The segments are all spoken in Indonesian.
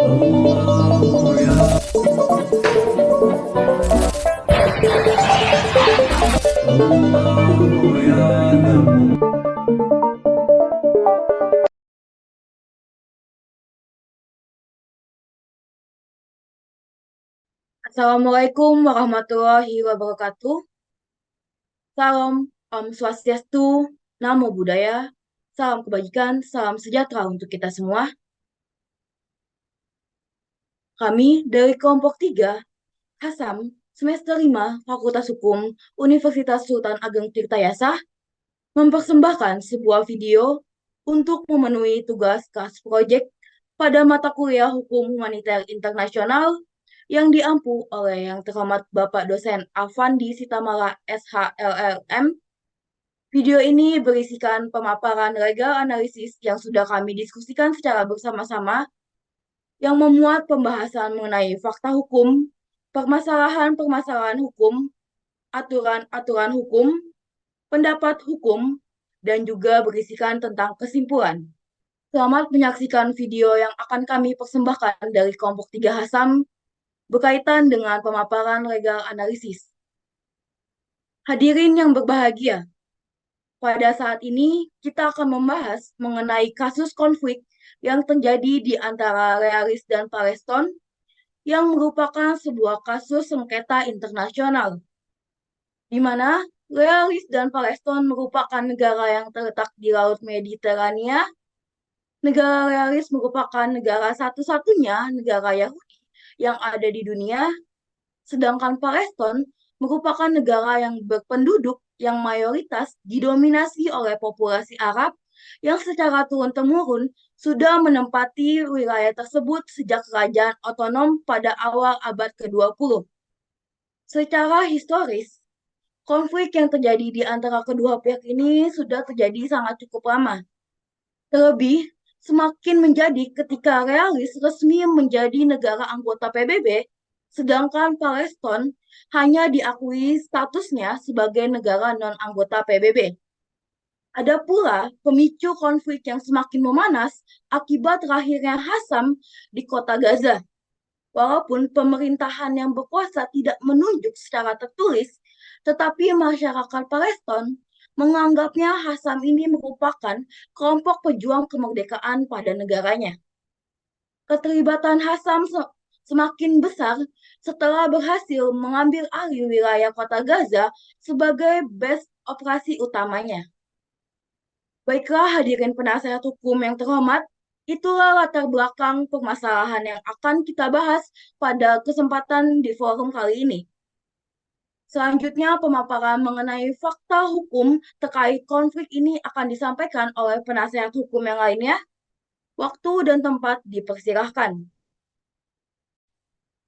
Assalamualaikum warahmatullahi wabarakatuh. Salam, Om Swastiastu, Namo Buddhaya, salam kebajikan, salam sejahtera untuk kita semua. Kami dari kelompok 3, Hasam, semester 5, Fakultas Hukum, Universitas Sultan Ageng Tirtayasa, mempersembahkan sebuah video untuk memenuhi tugas kelas proyek pada mata kuliah Hukum Humaniter Internasional yang diampu oleh Yang Terhormat Bapak Dosen Afandi Sitamala SHLLM. Video ini berisikan pemaparan legal analisis yang sudah kami diskusikan secara bersama-sama yang memuat pembahasan mengenai fakta hukum, permasalahan-permasalahan hukum, aturan-aturan hukum, pendapat hukum, dan juga berisikan tentang kesimpulan. Selamat menyaksikan video yang akan kami persembahkan dari kelompok 3 Hasam berkaitan dengan pemaparan legal analisis. Hadirin yang berbahagia, pada saat ini kita akan membahas mengenai kasus konflik yang terjadi di antara Learis dan Paleston yang merupakan sebuah kasus sengketa internasional, di mana Learis dan Paleston merupakan negara yang terletak di Laut Mediterania. Negara Learis merupakan negara satu-satunya negara Yahudi yang ada di dunia, sedangkan Paleston merupakan negara yang berpenduduk yang mayoritas didominasi oleh populasi Arab yang secara turun-temurun sudah menempati wilayah tersebut sejak kerajaan otonom pada awal abad ke-20. Secara historis, konflik yang terjadi di antara kedua pihak ini sudah terjadi sangat cukup lama. Terlebih, semakin menjadi ketika Realis resmi menjadi negara anggota PBB, sedangkan Palestina hanya diakui statusnya sebagai negara non-anggota PBB. Ada pula pemicu konflik yang semakin memanas akibat terakhirnya Hasam di kota Gaza. Walaupun pemerintahan yang berkuasa tidak menunjuk secara tertulis, tetapi masyarakat Palestina menganggapnya Hasam ini merupakan kelompok pejuang kemerdekaan pada negaranya. Keterlibatan Hasam semakin besar setelah berhasil mengambil alih wilayah kota Gaza sebagai base operasi utamanya. Baiklah hadirin penasehat hukum yang terhormat, itulah latar belakang permasalahan yang akan kita bahas pada kesempatan di forum kali ini. Selanjutnya, pemaparan mengenai fakta hukum terkait konflik ini akan disampaikan oleh penasehat hukum yang lainnya. Waktu dan tempat dipersilahkan.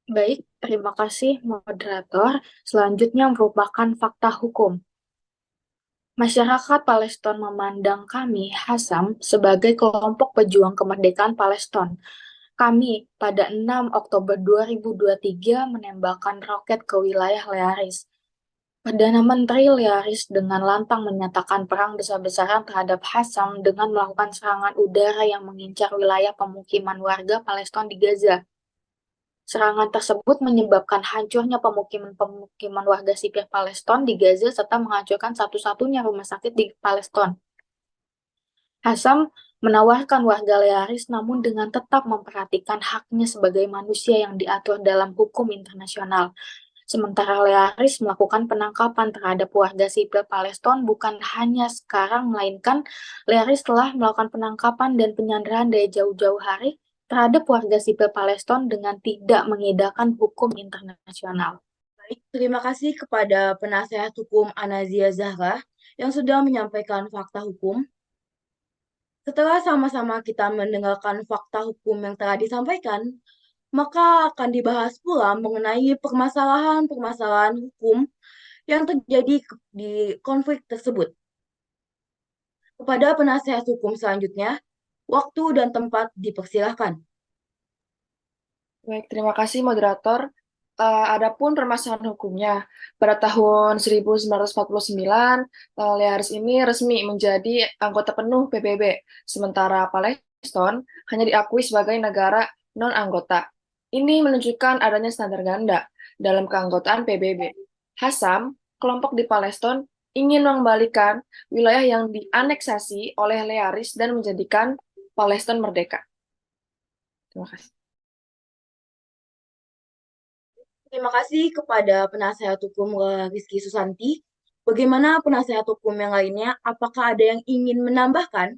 Baik, terima kasih moderator. Selanjutnya merupakan fakta hukum. Masyarakat Palestina memandang kami, Hasam, sebagai kelompok pejuang kemerdekaan Palestina. Kami pada 6 Oktober 2023 menembakkan roket ke wilayah Learis. Perdana Menteri Learis dengan lantang menyatakan perang besar-besaran terhadap Hasam dengan melakukan serangan udara yang mengincar wilayah pemukiman warga Palestina di Gaza. Serangan tersebut menyebabkan hancurnya pemukiman warga sipil Palestina di Gaza serta menghancurkan satu-satunya rumah sakit di Palestina. Hasam menawarkan warga Learis namun dengan tetap memperhatikan haknya sebagai manusia yang diatur dalam hukum internasional. Sementara Learis melakukan penangkapan terhadap warga sipil Palestina bukan hanya sekarang, melainkan Learis telah melakukan penangkapan dan penyanderaan dari jauh-jauh hari terhadap warga sipil Palestina dengan tidak mengindahkan hukum internasional. Baik, terima kasih kepada penasehat hukum Anazia Zahra yang sudah menyampaikan fakta hukum. Setelah sama-sama kita mendengarkan fakta hukum yang telah disampaikan, maka akan dibahas pula mengenai permasalahan-permasalahan hukum yang terjadi di konflik tersebut. Kepada penasehat hukum selanjutnya, waktu dan tempat dipersilahkan. Baik, terima kasih moderator. Adapun permasalahan hukumnya, pada tahun 1949, Learis ini resmi menjadi anggota penuh PBB, sementara Palestina hanya diakui sebagai negara non-anggota. Ini menunjukkan adanya standar ganda dalam keanggotaan PBB. Hasam, kelompok di Palestina, ingin mengembalikan wilayah yang dianeksasi oleh Learis dan menjadikan Palestina merdeka. Terima kasih. Terima kasih kepada penasehat hukum Rizky Susanti. Bagaimana penasehat hukum yang lainnya? Apakah ada yang ingin menambahkan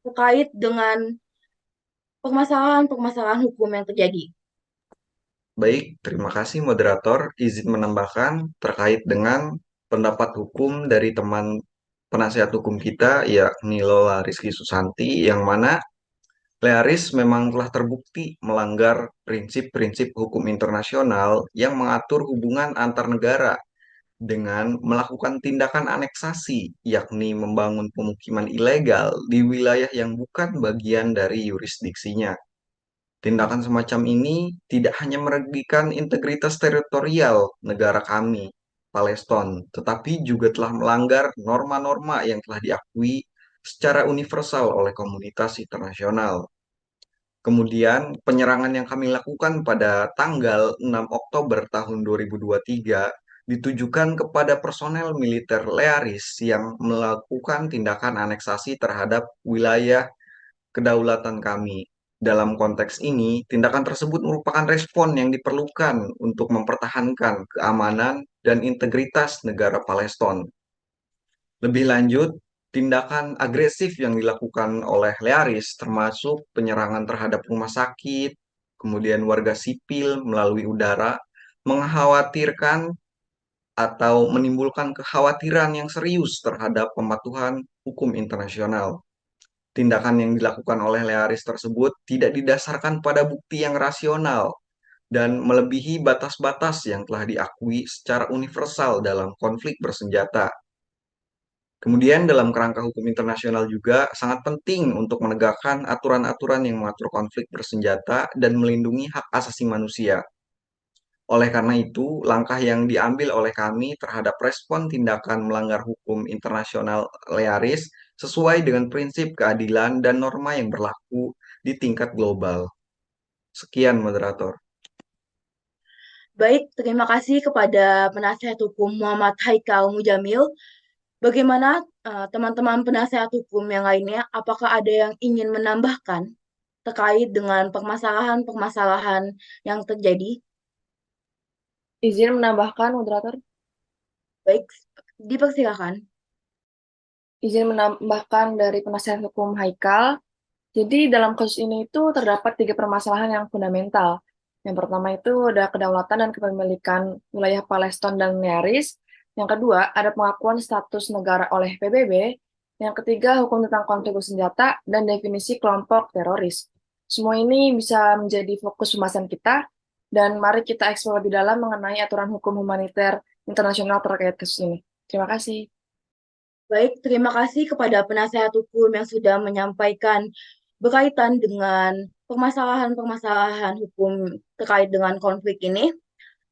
terkait dengan permasalahan-permasalahan hukum yang terjadi? Baik, terima kasih moderator. Izin menambahkan terkait dengan pendapat hukum dari teman penasihat hukum kita, yakni Lola Rizky Susanti, yang mana Learis memang telah terbukti melanggar prinsip-prinsip hukum internasional yang mengatur hubungan antar negara dengan melakukan tindakan aneksasi, yakni membangun pemukiman ilegal di wilayah yang bukan bagian dari yurisdiksinya. Tindakan semacam ini tidak hanya merugikan integritas teritorial negara kami, Palestina, tetapi juga telah melanggar norma-norma yang telah diakui secara universal oleh komunitas internasional. Kemudian, penyerangan yang kami lakukan pada tanggal 6 Oktober tahun 2023 ditujukan kepada personel militer Learis yang melakukan tindakan aneksasi terhadap wilayah kedaulatan kami. Dalam konteks ini, tindakan tersebut merupakan respon yang diperlukan untuk mempertahankan keamanan dan integritas negara Palestina. Lebih lanjut, tindakan agresif yang dilakukan oleh Learis termasuk penyerangan terhadap rumah sakit, kemudian warga sipil melalui udara, mengkhawatirkan atau menimbulkan kekhawatiran yang serius terhadap pematuhan hukum internasional. Tindakan yang dilakukan oleh Learis tersebut tidak didasarkan pada bukti yang rasional dan melebihi batas-batas yang telah diakui secara universal dalam konflik bersenjata. Kemudian dalam kerangka hukum internasional juga sangat penting untuk menegakkan aturan-aturan yang mengatur konflik bersenjata dan melindungi hak asasi manusia. Oleh karena itu, langkah yang diambil oleh kami terhadap respon tindakan melanggar hukum internasional Learis sesuai dengan prinsip keadilan dan norma yang berlaku di tingkat global. Sekian, moderator. Baik, terima kasih kepada penasihat hukum Muhammad Haikal Mujamil. Bagaimana teman-teman penasihat hukum yang lainnya? Apakah ada yang ingin menambahkan terkait dengan permasalahan-permasalahan yang terjadi? Izin menambahkan, moderator. Baik, dipersilakan. Izin menambahkan dari penasihat hukum Haikal. Jadi dalam kasus ini itu terdapat 3 permasalahan yang fundamental. Yang pertama itu ada kedaulatan dan kepemilikan wilayah Palestina dan Learis. Yang kedua, ada pengakuan status negara oleh PBB. Yang ketiga, hukum tentang konflik bersenjata dan definisi kelompok teroris. Semua ini bisa menjadi fokus pembahasan kita, dan mari kita eksplor lebih dalam mengenai aturan hukum humaniter internasional terkait kasus ini. Terima kasih. Baik, terima kasih kepada penasehat hukum yang sudah menyampaikan berkaitan dengan permasalahan-permasalahan hukum terkait dengan konflik ini.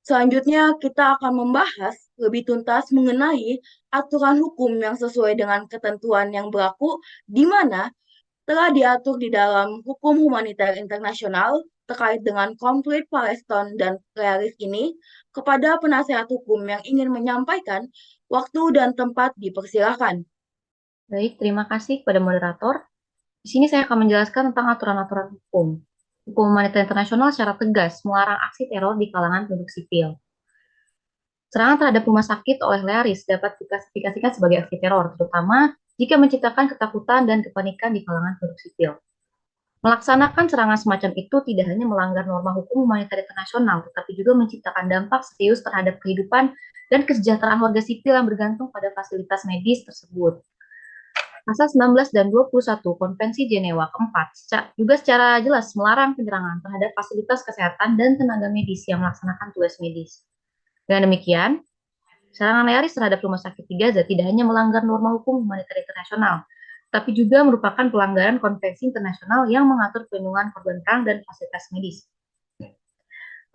Selanjutnya, kita akan membahas lebih tuntas mengenai aturan hukum yang sesuai dengan ketentuan yang berlaku, di mana telah diatur di dalam hukum humaniter internasional terkait dengan konflik Palestina dan Learis ini. Kepada penasehat hukum yang ingin menyampaikan, waktu dan tempat dipersilakan. Baik, terima kasih kepada moderator. Di sini saya akan menjelaskan tentang aturan-aturan hukum. Hukum humaniter internasional secara tegas melarang aksi teror di kalangan penduduk sipil. Serangan terhadap rumah sakit oleh Learis dapat diklasifikasikan sebagai aksi teror, terutama jika menciptakan ketakutan dan kepanikan di kalangan penduduk sipil. Melaksanakan serangan semacam itu tidak hanya melanggar norma hukum humaniter internasional, tetapi juga menciptakan dampak serius terhadap kehidupan dan kesejahteraan warga sipil yang bergantung pada fasilitas medis tersebut. Pasal 19 dan 21 Konvensi Jenewa keempat juga secara jelas melarang penyerangan terhadap fasilitas kesehatan dan tenaga medis yang melaksanakan tugas medis. Dengan demikian, serangan Learis terhadap rumah sakit di Gaza tidak hanya melanggar norma hukum humaniter internasional, tapi juga merupakan pelanggaran konvensi internasional yang mengatur perlindungan korban perang dan fasilitas medis.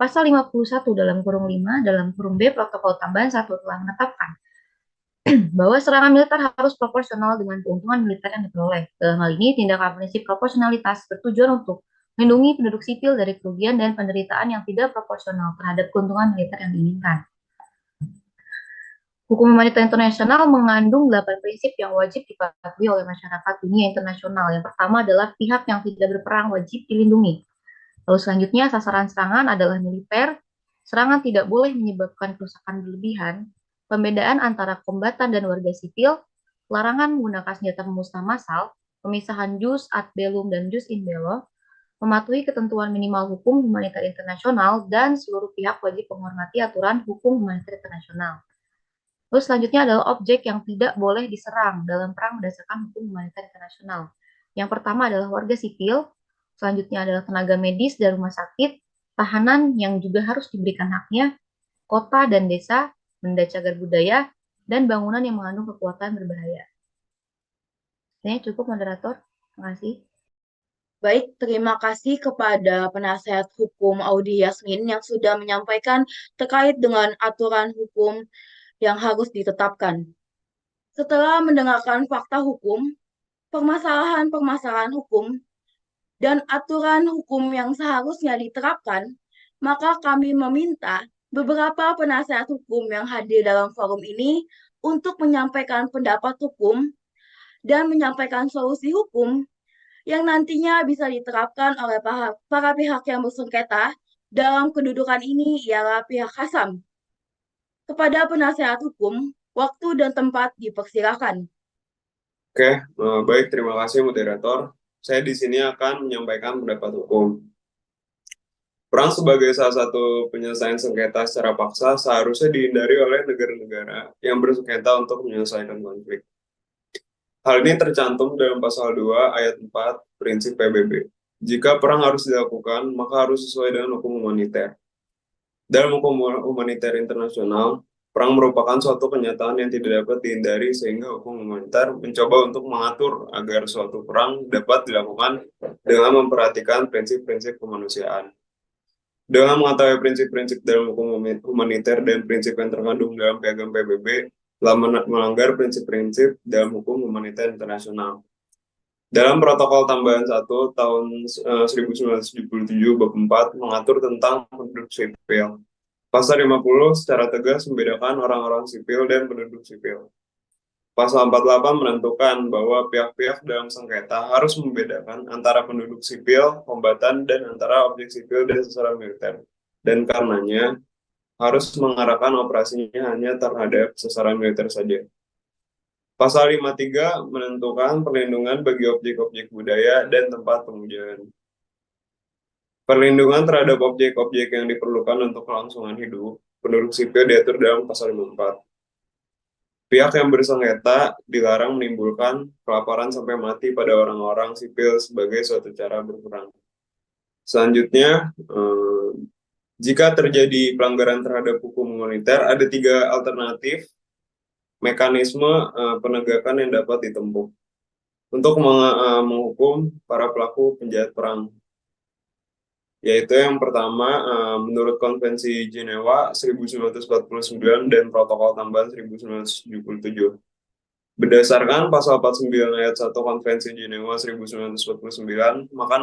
Pasal 51 dalam kurung 5 dalam kurung B protokol tambahan 1 telah menetapkan bahwa serangan militer harus proporsional dengan keuntungan militer yang diperoleh. Dalam hal ini, tindakan prinsip proporsionalitas bertujuan untuk melindungi penduduk sipil dari kerugian dan penderitaan yang tidak proporsional terhadap keuntungan militer yang diinginkan. Hukum humaniter internasional mengandung 8 prinsip yang wajib dipatuhi oleh masyarakat dunia internasional. Yang pertama adalah pihak yang tidak berperang wajib dilindungi. Lalu selanjutnya sasaran serangan adalah militer. Serangan tidak boleh menyebabkan kerusakan berlebihan. Pembedaan antara kombatan dan warga sipil. Larangan menggunakan senjata pemusnah massal. Pemisahan jus ad bellum dan jus in bello. Mematuhi ketentuan minimal hukum humaniter internasional dan seluruh pihak wajib menghormati aturan hukum humaniter internasional. Terus selanjutnya adalah objek yang tidak boleh diserang dalam perang berdasarkan hukum humaniter internasional. Yang pertama adalah warga sipil, selanjutnya adalah tenaga medis dan rumah sakit, tahanan yang juga harus diberikan haknya, kota dan desa, benda cagar budaya, dan bangunan yang mengandung kekuatan berbahaya. Ini cukup, moderator. Terima kasih. Baik, terima kasih kepada penasihat hukum Audi Yasmin yang sudah menyampaikan terkait dengan aturan hukum yang harus ditetapkan. Setelah mendengarkan fakta hukum, permasalahan-permasalahan hukum, dan aturan hukum yang seharusnya diterapkan, maka kami meminta beberapa penasihat hukum yang hadir dalam forum ini untuk menyampaikan pendapat hukum dan menyampaikan solusi hukum yang nantinya bisa diterapkan oleh para pihak yang bersengketa dalam kedudukan ini ialah pihak Hasam. Kepada penasihat hukum, waktu dan tempat dipersilakan. Oke, baik, terima kasih moderator. Saya di sini akan menyampaikan pendapat hukum. Perang sebagai salah satu penyelesaian sengketa secara paksa seharusnya dihindari oleh negara-negara yang bersengketa untuk menyelesaikan konflik. Hal ini tercantum dalam pasal 2 ayat 4 prinsip PBB. Jika perang harus dilakukan, maka harus sesuai dengan hukum humaniter. Dalam hukum humaniter internasional, perang merupakan suatu kenyataan yang tidak dapat dihindari sehingga hukum humaniter mencoba untuk mengatur agar suatu perang dapat dilakukan dengan memperhatikan prinsip-prinsip kemanusiaan. Dengan mengetahui prinsip-prinsip dalam hukum humaniter dan prinsip yang terkandung dalam piagam PBB, telah melanggar prinsip-prinsip dalam hukum humaniter internasional. Dalam protokol tambahan 1 tahun 1977 bab 4 mengatur tentang penduduk sipil. Pasal 50 secara tegas membedakan orang-orang sipil dan penduduk sipil. Pasal 48 menentukan bahwa pihak-pihak dalam sengketa harus membedakan antara penduduk sipil, kombatan, dan antara objek sipil dan sasaran militer. Dan karenanya harus mengarahkan operasinya hanya terhadap sasaran militer saja. Pasal 53 menentukan perlindungan bagi objek-objek budaya dan tempat pemujaan. Perlindungan terhadap objek-objek yang diperlukan untuk kelangsungan hidup penduduk sipil diatur dalam pasal 54. Pihak yang bersengketa dilarang menimbulkan kelaparan sampai mati pada orang-orang sipil sebagai suatu cara berperang. Selanjutnya, jika terjadi pelanggaran terhadap hukum humaniter, ada 3 alternatif mekanisme penegakan yang dapat ditempuh untuk menghukum para pelaku penjahat perang. Yaitu yang pertama, menurut Konvensi Jenewa 1949 dan Protokol Tambahan 1977. Berdasarkan pasal 49 ayat 1 Konvensi Jenewa 1949, maka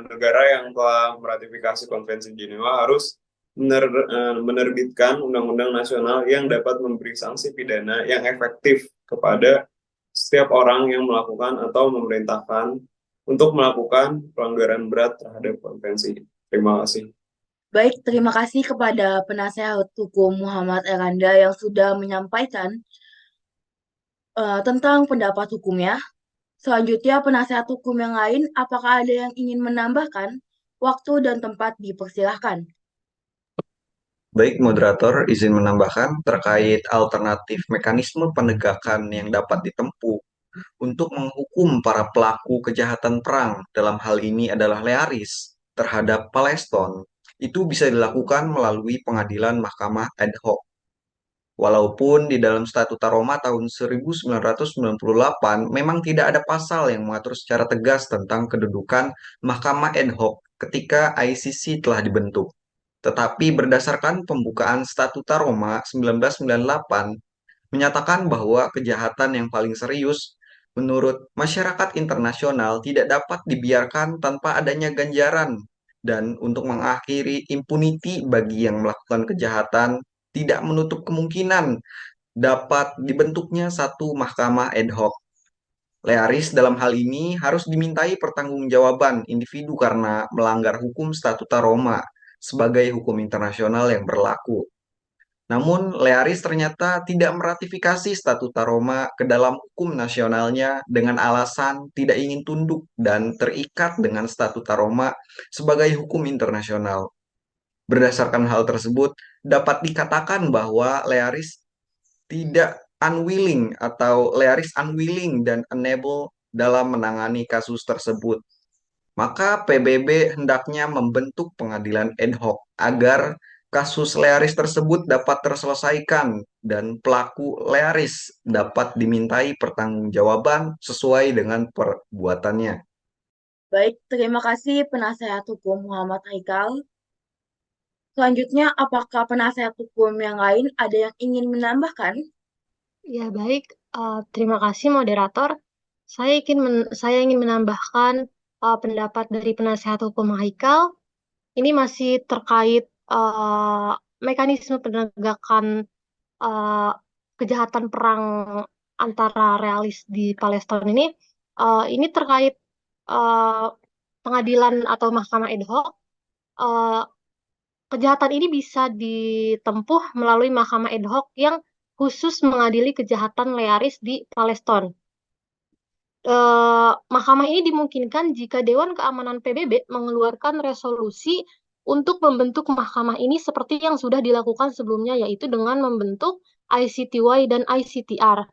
negara yang telah meratifikasi Konvensi Jenewa harus menerbitkan undang-undang nasional yang dapat memberi sanksi pidana yang efektif kepada setiap orang yang melakukan atau memerintahkan untuk melakukan pelanggaran berat terhadap konvensi. Terima kasih. Baik, terima kasih kepada penasihat hukum Muhammad Eranda yang sudah menyampaikan tentang pendapat hukumnya. Selanjutnya, penasihat hukum yang lain, apakah ada yang ingin menambahkan? Waktu dan tempat dipersilahkan. Baik, moderator, izin menambahkan terkait alternatif mekanisme penegakan yang dapat ditempuh untuk menghukum para pelaku kejahatan perang, dalam hal ini adalah Learis, terhadap Palestina, itu bisa dilakukan melalui pengadilan mahkamah ad hoc. Walaupun di dalam Statuta Roma tahun 1998 memang tidak ada pasal yang mengatur secara tegas tentang kedudukan mahkamah ad hoc ketika ICC telah dibentuk. Tetapi berdasarkan pembukaan Statuta Roma 1998 menyatakan bahwa kejahatan yang paling serius Menurut masyarakat internasional tidak dapat dibiarkan tanpa adanya ganjaran dan untuk mengakhiri impuniti bagi yang melakukan kejahatan tidak menutup kemungkinan dapat dibentuknya satu mahkamah ad hoc. Learis dalam hal ini harus dimintai pertanggungjawaban individu karena melanggar hukum Statuta Roma sebagai hukum internasional yang berlaku. Namun, Learis ternyata tidak meratifikasi Statuta Roma ke dalam hukum nasionalnya dengan alasan tidak ingin tunduk dan terikat dengan Statuta Roma sebagai hukum internasional. Berdasarkan hal tersebut, dapat dikatakan bahwa Learis tidak unwilling atau Learis unwilling dan unable dalam menangani kasus tersebut. Maka PBB hendaknya membentuk pengadilan ad hoc agar kasus Learis tersebut dapat terselesaikan dan pelaku Learis dapat dimintai pertanggungjawaban sesuai dengan perbuatannya. Baik, terima kasih penasehat hukum Muhammad Haikal. Selanjutnya, apakah penasehat hukum yang lain ada yang ingin menambahkan? Ya, baik. Terima kasih moderator. Saya ingin menambahkan pendapat dari penasehat hukum Haikal. Ini masih terkait mekanisme penegakan kejahatan perang antara realis di Palestina ini. Ini terkait pengadilan atau mahkamah ad hoc. Kejahatan ini bisa ditempuh melalui mahkamah ad hoc yang khusus mengadili kejahatan Learis di Palestina. Mahkamah ini dimungkinkan jika Dewan Keamanan PBB mengeluarkan resolusi untuk membentuk mahkamah ini seperti yang sudah dilakukan sebelumnya, yaitu dengan membentuk ICTY dan ICTR.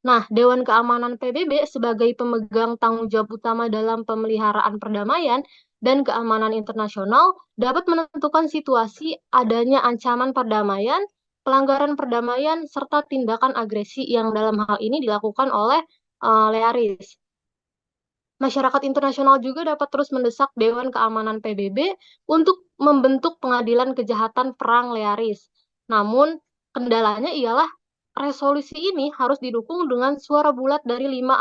Nah, Dewan Keamanan PBB sebagai pemegang tanggung jawab utama dalam pemeliharaan perdamaian dan keamanan internasional dapat menentukan situasi adanya ancaman perdamaian, pelanggaran perdamaian, serta tindakan agresi yang dalam hal ini dilakukan oleh Learis. Masyarakat internasional juga dapat terus mendesak Dewan Keamanan PBB untuk membentuk pengadilan kejahatan perang Learis. Namun, kendalanya ialah resolusi ini harus didukung dengan suara bulat dari 5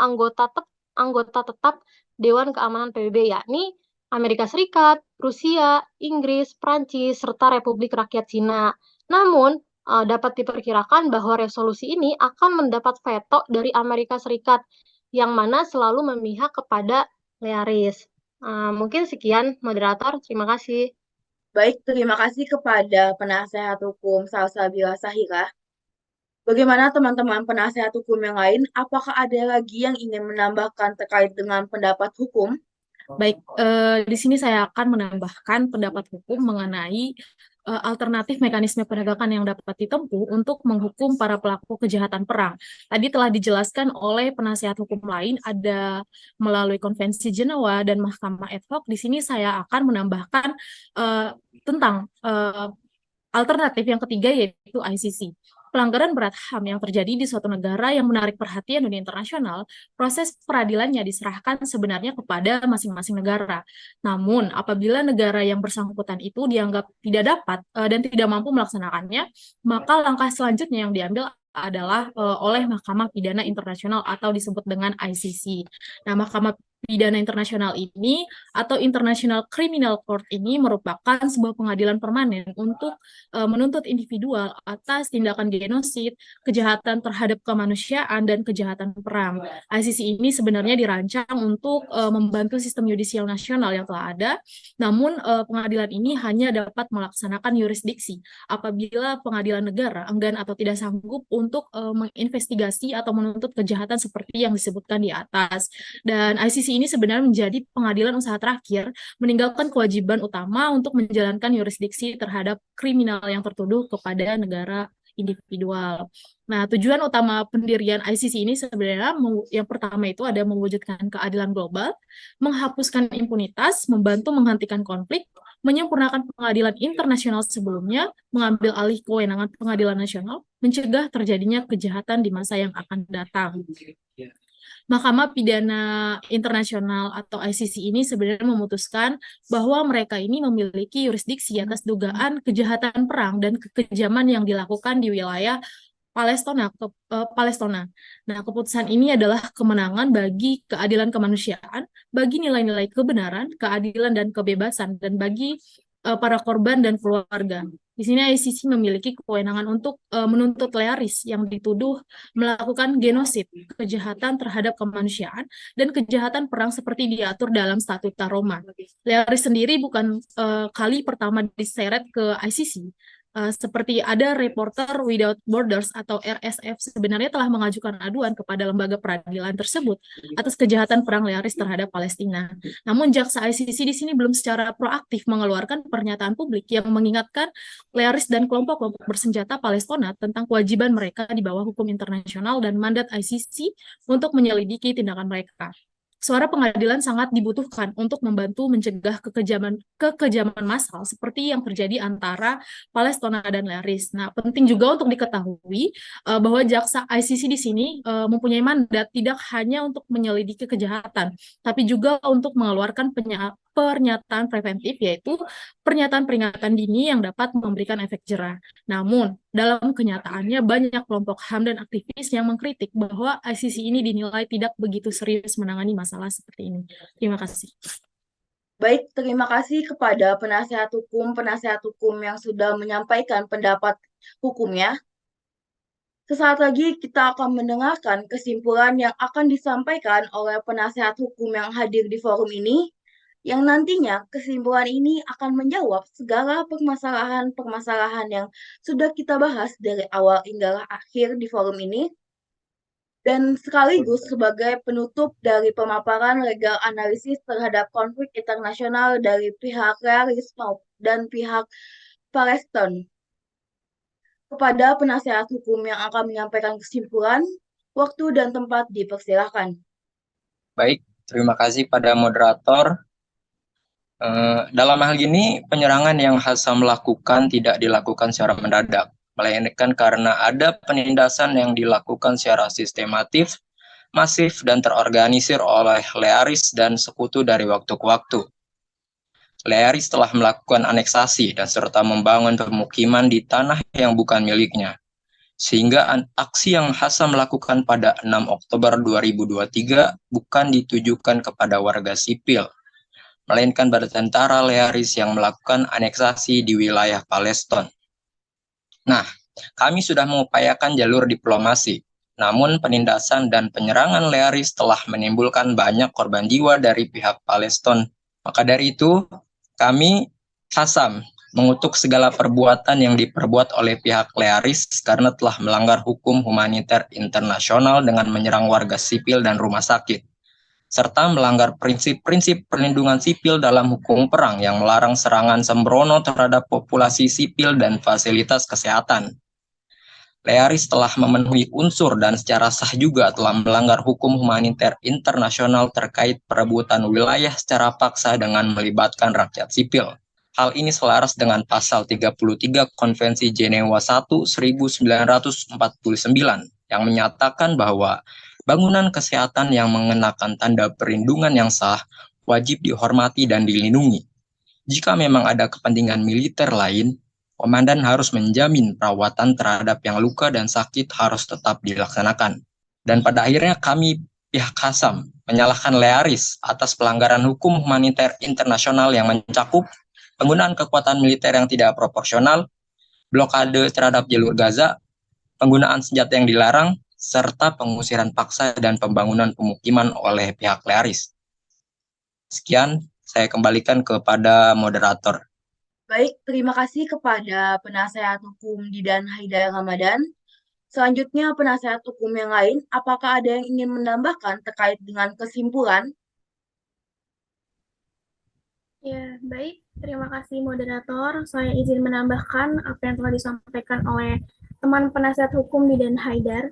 anggota tetap Dewan Keamanan PBB, yakni Amerika Serikat, Rusia, Inggris, Prancis, serta Republik Rakyat Cina. Namun, dapat diperkirakan bahwa resolusi ini akan mendapat veto dari Amerika Serikat, yang mana selalu memihak kepada Learis. Mungkin sekian, moderator. Terima kasih. Baik, terima kasih kepada penasehat hukum Salsabila Sahira. Bagaimana teman-teman penasehat hukum yang lain? Apakah ada lagi yang ingin menambahkan terkait dengan pendapat hukum? Baik, di sini saya akan menambahkan pendapat hukum mengenai alternatif mekanisme penegakan yang dapat ditempuh untuk menghukum para pelaku kejahatan perang. Tadi telah dijelaskan oleh penasihat hukum lain, ada melalui Konvensi Jenewa dan Mahkamah ad hoc. Di sini saya akan menambahkan tentang alternatif yang ketiga, yaitu ICC. Pelanggaran berat HAM yang terjadi di suatu negara yang menarik perhatian dunia internasional, proses peradilannya diserahkan sebenarnya kepada masing-masing negara. Namun, apabila negara yang bersangkutan itu dianggap tidak dapat dan tidak mampu melaksanakannya, maka langkah selanjutnya yang diambil adalah oleh Mahkamah Pidana Internasional atau disebut dengan ICC. Nah, Mahkamah Pidana Internasional ini atau International Criminal Court ini merupakan sebuah pengadilan permanen untuk menuntut individual atas tindakan genosid, kejahatan terhadap kemanusiaan, dan kejahatan perang. ICC ini sebenarnya dirancang untuk membantu sistem yudisial nasional yang telah ada, namun pengadilan ini hanya dapat melaksanakan yurisdiksi apabila pengadilan negara enggan atau tidak sanggup untuk menginvestigasi atau menuntut kejahatan seperti yang disebutkan di atas. Dan ICC ini sebenarnya menjadi pengadilan usaha terakhir, meninggalkan kewajiban utama untuk menjalankan yurisdiksi terhadap kriminal yang tertuduh kepada negara individual. Nah, tujuan utama pendirian ICC ini sebenarnya yang pertama itu ada mewujudkan keadilan global, menghapuskan impunitas, membantu menghentikan konflik, menyempurnakan pengadilan internasional sebelumnya, mengambil alih kewenangan pengadilan nasional, mencegah terjadinya kejahatan di masa yang akan datang. Mahkamah Pidana Internasional atau ICC ini sebenarnya memutuskan bahwa mereka ini memiliki yurisdiksi atas dugaan kejahatan perang dan kekejaman yang dilakukan di wilayah Palestina. Nah, keputusan ini adalah kemenangan bagi keadilan kemanusiaan, bagi nilai-nilai kebenaran, keadilan dan kebebasan, dan bagi para korban dan keluarga. Di sini ICC memiliki kewenangan untuk menuntut Learis yang dituduh melakukan genosid, kejahatan terhadap kemanusiaan, dan kejahatan perang seperti diatur dalam Statuta Roma. Learis sendiri bukan kali pertama diseret ke ICC. Seperti ada Reporter Without Borders atau RSF sebenarnya telah mengajukan aduan kepada lembaga peradilan tersebut atas kejahatan perang Learis terhadap Palestina. Namun jaksa ICC di sini belum secara proaktif mengeluarkan pernyataan publik yang mengingatkan Learis dan kelompok-kelompok bersenjata Palestina tentang kewajiban mereka di bawah hukum internasional dan mandat ICC untuk menyelidiki tindakan mereka. Suara pengadilan sangat dibutuhkan untuk membantu mencegah kekejaman massal seperti yang terjadi antara Palestina dan Learis. Nah, penting juga untuk diketahui bahwa jaksa ICC di sini mempunyai mandat tidak hanya untuk menyelidiki kejahatan, tapi juga untuk mengeluarkan pernyataan preventif, yaitu pernyataan peringatan dini yang dapat memberikan efek jera. Namun, dalam kenyataannya banyak kelompok HAM dan aktivis yang mengkritik bahwa ICC ini dinilai tidak begitu serius menangani masalah seperti ini. Terima kasih. Baik, terima kasih kepada penasihat hukum yang sudah menyampaikan pendapat hukumnya. Sesaat lagi kita akan mendengarkan kesimpulan yang akan disampaikan oleh penasihat hukum yang hadir di forum ini, yang nantinya kesimpulan ini akan menjawab segala permasalahan-permasalahan yang sudah kita bahas dari awal hingga akhir di forum ini, dan sekaligus sebagai penutup dari pemaparan legal analisis terhadap konflik internasional dari pihak Learis dan pihak Palestina. Kepada penasihat hukum yang akan menyampaikan kesimpulan, waktu dan tempat dipersilahkan. Baik, terima kasih pada moderator. Dalam hal ini, penyerangan yang Hassam lakukan tidak dilakukan secara mendadak, melainkan karena ada penindasan yang dilakukan secara sistematif, masif, dan terorganisir oleh Learis dan sekutu dari waktu ke waktu. Learis telah melakukan aneksasi dan serta membangun pemukiman di tanah yang bukan miliknya, sehingga aksi yang Hassam lakukan pada 6 Oktober 2023 bukan ditujukan kepada warga sipil, melainkan pada tentara Learis yang melakukan aneksasi di wilayah Palestina. Nah, kami sudah mengupayakan jalur diplomasi, namun penindasan dan penyerangan Learis telah menimbulkan banyak korban jiwa dari pihak Palestina. Maka dari itu, kami, Hassam, mengutuk segala perbuatan yang diperbuat oleh pihak Learis karena telah melanggar hukum humaniter internasional dengan menyerang warga sipil dan rumah sakit, serta melanggar prinsip-prinsip perlindungan sipil dalam hukum perang yang melarang serangan sembrono terhadap populasi sipil dan fasilitas kesehatan. Learis telah memenuhi unsur dan secara sah juga telah melanggar hukum humaniter internasional terkait perebutan wilayah secara paksa dengan melibatkan rakyat sipil. Hal ini selaras dengan pasal 33 Konvensi Jenewa 1 1949 yang menyatakan bahwa bangunan kesehatan yang mengenakan tanda perlindungan yang sah wajib dihormati dan dilindungi. Jika memang ada kepentingan militer lain, komandan harus menjamin perawatan terhadap yang luka dan sakit harus tetap dilaksanakan. Dan pada akhirnya kami, pihak Hassam, menyalahkan Learis atas pelanggaran hukum humaniter internasional yang mencakup penggunaan kekuatan militer yang tidak proporsional, blokade terhadap jalur Gaza, penggunaan senjata yang dilarang, serta pengusiran paksa dan pembangunan pemukiman oleh pihak Learis. Sekian, saya kembalikan kepada moderator. Baik, terima kasih kepada penasihat hukum Didan Haidar Ramadan. Selanjutnya, penasihat hukum yang lain, apakah ada yang ingin menambahkan terkait dengan kesimpulan? Ya, baik. Terima kasih moderator. Saya izin menambahkan apa yang telah disampaikan oleh teman penasihat hukum Didan Haidar.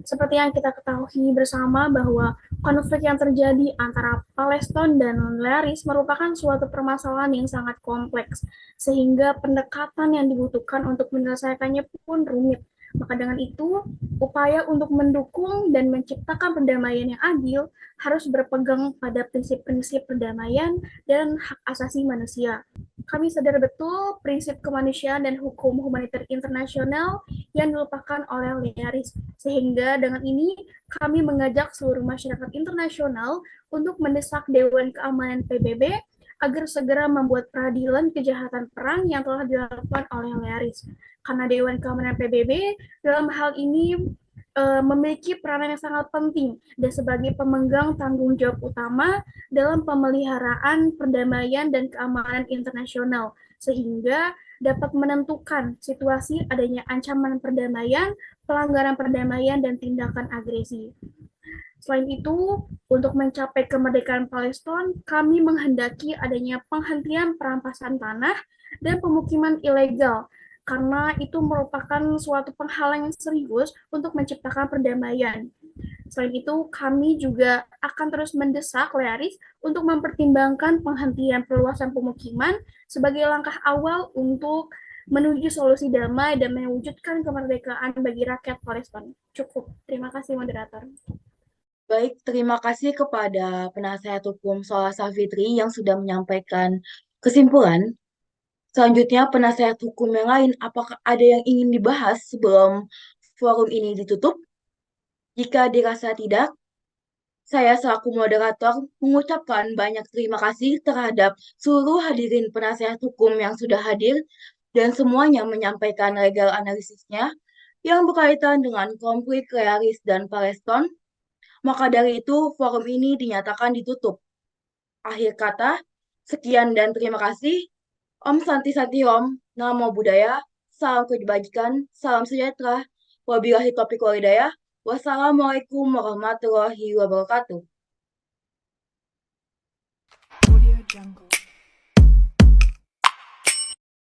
Seperti yang kita ketahui bersama bahwa konflik yang terjadi antara Palestina dan Learis merupakan suatu permasalahan yang sangat kompleks, sehingga pendekatan yang dibutuhkan untuk menyelesaikannya pun rumit. Maka dengan itu, upaya untuk mendukung dan menciptakan perdamaian yang adil harus berpegang pada prinsip-prinsip perdamaian dan hak asasi manusia. Kami sadar betul prinsip kemanusiaan dan hukum humaniter internasional yang dilupakan oleh Learis. Sehingga dengan ini kami mengajak seluruh masyarakat internasional untuk mendesak Dewan Keamanan PBB agar segera membuat peradilan kejahatan perang yang telah dilakukan oleh Learis. Karena Dewan Keamanan PBB dalam hal ini memiliki peranan yang sangat penting dan sebagai pemegang tanggung jawab utama dalam pemeliharaan perdamaian dan keamanan internasional, sehingga dapat menentukan situasi adanya ancaman perdamaian, pelanggaran perdamaian, dan tindakan agresi. Selain itu, untuk mencapai kemerdekaan Palestina, kami menghendaki adanya penghentian perampasan tanah dan pemukiman ilegal, karena itu merupakan suatu penghalang yang serius untuk menciptakan perdamaian. Selain itu, kami juga akan terus mendesak Learis untuk mempertimbangkan penghentian perluasan pemukiman sebagai langkah awal untuk menuju solusi damai dan mewujudkan kemerdekaan bagi rakyat Palestina. Cukup. Terima kasih, moderator. Baik, terima kasih kepada penasihat hukum Shola Safitri yang sudah menyampaikan kesimpulan. Selanjutnya, penasihat hukum yang lain, apakah ada yang ingin dibahas sebelum forum ini ditutup? Jika dirasa tidak, saya selaku moderator mengucapkan banyak terima kasih terhadap seluruh hadirin penasihat hukum yang sudah hadir dan semuanya menyampaikan legal analisisnya yang berkaitan dengan konflik Learis dan Palestina. Maka dari itu, forum ini dinyatakan ditutup. Akhir kata, sekian dan terima kasih. Om Santi Santi Om, Namo Buddhaya, salam kebajikan, salam sejahtera. Wabillahi taufiq wal hidayah. Wassalamualaikum warahmatullahi wabarakatuh. Audio Jungle.